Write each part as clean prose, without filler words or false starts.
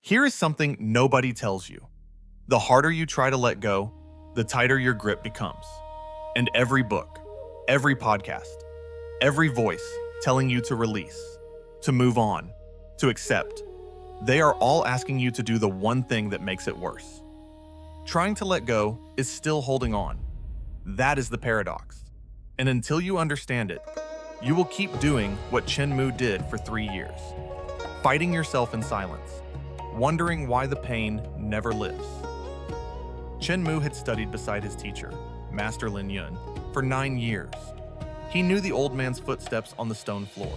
Here is something nobody tells you. The harder you try to let go, the tighter your grip becomes. And every book, every podcast, every voice telling you to release, to move on, to accept, they are all asking you to do the one thing that makes it worse. Trying to let go is still holding on. That is the paradox. And until you understand it, you will keep doing what Chen Mu did for 3 years, fighting yourself in silence, wondering why the pain never lives. Chen Mu had studied beside his teacher, Master Lin Yun, for 9 years. He knew the old man's footsteps on the stone floor.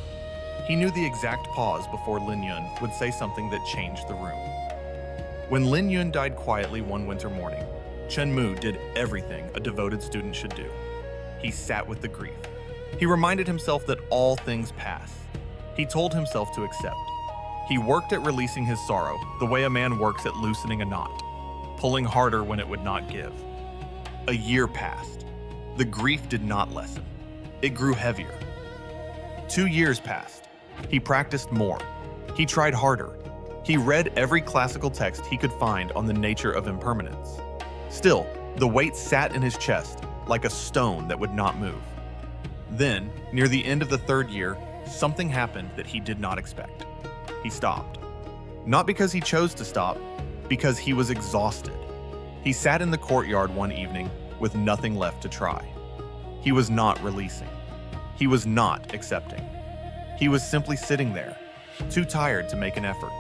He knew the exact pause before Lin Yun would say something that changed the room. When Lin Yun died quietly one winter morning, Chen Mu did everything a devoted student should do. He sat with the grief. He reminded himself that all things pass. He told himself to accept. He worked at releasing his sorrow the way a man works at loosening a knot, pulling harder when it would not give. A year passed. The grief did not lessen. It grew heavier. 2 years passed. He practiced more. He tried harder. He read every classical text he could find on the nature of impermanence. Still, the weight sat in his chest like a stone that would not move. Then, near the end of the 3rd year, something happened that he did not expect. He stopped. Not because he chose to stop, because he was exhausted. He sat in the courtyard one evening with nothing left to try. He was not releasing. He was not accepting. He was simply sitting there, too tired to make an effort.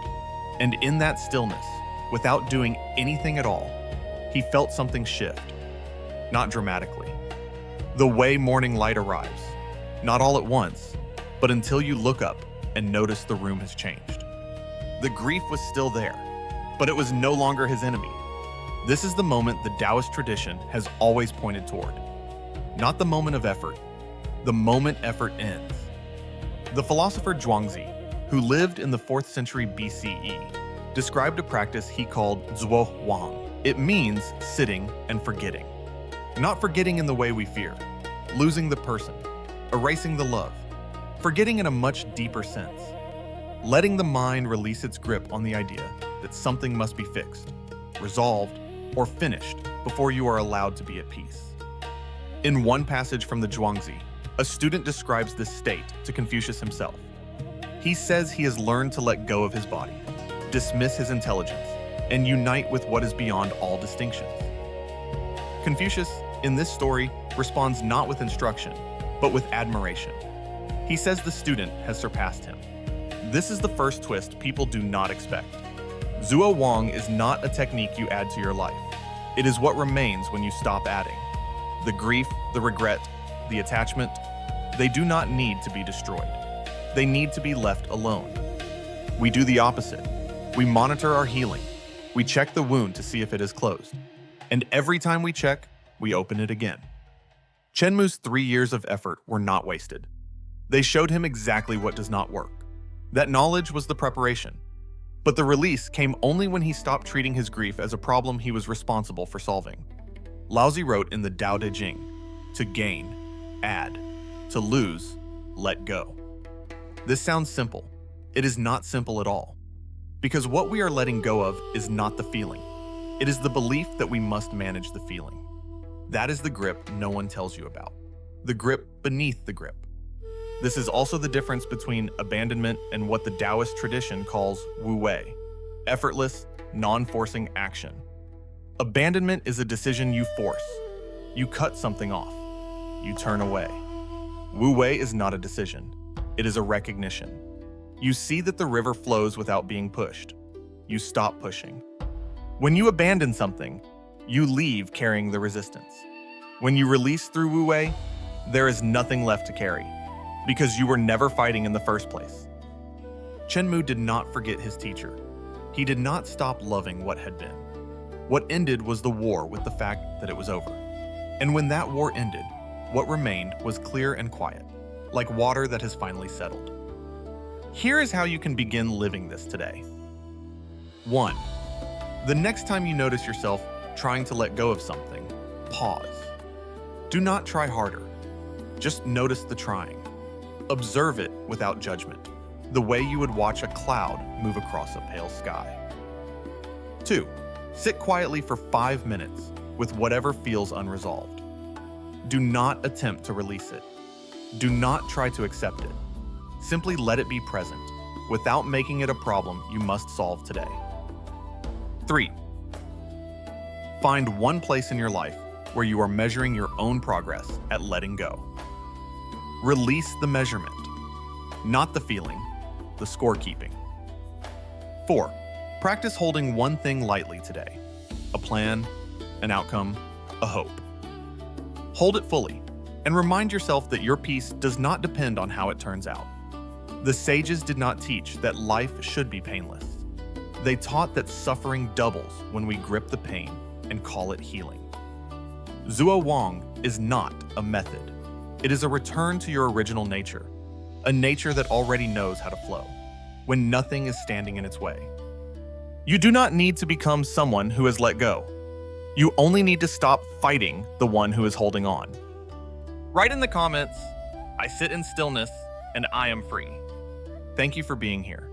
And in that stillness, without doing anything at all, he felt something shift. Not dramatically. The way morning light arrives, not all at once, but until you look up and notice the room has changed. The grief was still there, but it was no longer his enemy. This is the moment the Daoist tradition has always pointed toward. Not the moment of effort, the moment effort ends. The philosopher Zhuangzi, who lived in the 4th century BCE, described a practice he called Zuo Wang. It means sitting and forgetting. Not forgetting in the way we fear, losing the person, erasing the love, forgetting in a much deeper sense. Letting the mind release its grip on the idea that something must be fixed, resolved, or finished before you are allowed to be at peace. In one passage from the Zhuangzi, a student describes this state to Confucius himself. He says he has learned to let go of his body, dismiss his intelligence, and unite with what is beyond all distinctions. Confucius, in this story, responds not with instruction, but with admiration. He says the student has surpassed him. This is the first twist people do not expect. Zuo Wang is not a technique you add to your life. It is what remains when you stop adding. The grief, the regret, the attachment, they do not need to be destroyed. They need to be left alone. We do the opposite. We monitor our healing. We check the wound to see if it is closed. And every time we check, we open it again. Chen Mu's 3 years of effort were not wasted. They showed him exactly what does not work. That knowledge was the preparation. But the release came only when he stopped treating his grief as a problem he was responsible for solving. Laozi wrote in the Tao Te Ching, to gain, add, to lose, let go. This sounds simple. It is not simple at all. Because what we are letting go of is not the feeling. It is the belief that we must manage the feeling. That is the grip no one tells you about. The grip beneath the grip. This is also the difference between abandonment and what the Daoist tradition calls Wú Wéi, effortless, non-forcing action. Abandonment is a decision you force. You cut something off. You turn away. Wú Wéi is not a decision. It is a recognition. You see that the river flows without being pushed. You stop pushing. When you abandon something, you leave carrying the resistance. When you release through Wú Wéi, there is nothing left to carry, because you were never fighting in the first place. Chen Mu did not forget his teacher. He did not stop loving what had been. What ended was the war with the fact that it was over. And when that war ended, what remained was clear and quiet, like water that has finally settled. Here is how you can begin living this today. 1. The next time you notice yourself trying to let go of something, pause. Do not try harder. Just notice the trying. Observe it without judgment, the way you would watch a cloud move across a pale sky. 2. Sit quietly for 5 minutes with whatever feels unresolved. Do not attempt to release it. Do not try to accept it. Simply let it be present, without making it a problem you must solve today. 3. Find one place in your life where you are measuring your own progress at letting go. Release the measurement, not the feeling, the scorekeeping. 4. Practice holding one thing lightly today: a plan, an outcome, a hope. Hold it fully, and remind yourself that your peace does not depend on how it turns out. The sages did not teach that life should be painless. They taught that suffering doubles when we grip the pain and call it healing. Zuo Wang is not a method. It is a return to your original nature, a nature that already knows how to flow, when nothing is standing in its way. You do not need to become someone who has let go. You only need to stop fighting the one who is holding on. Write in the comments, "I sit in stillness and I am free." Thank you for being here.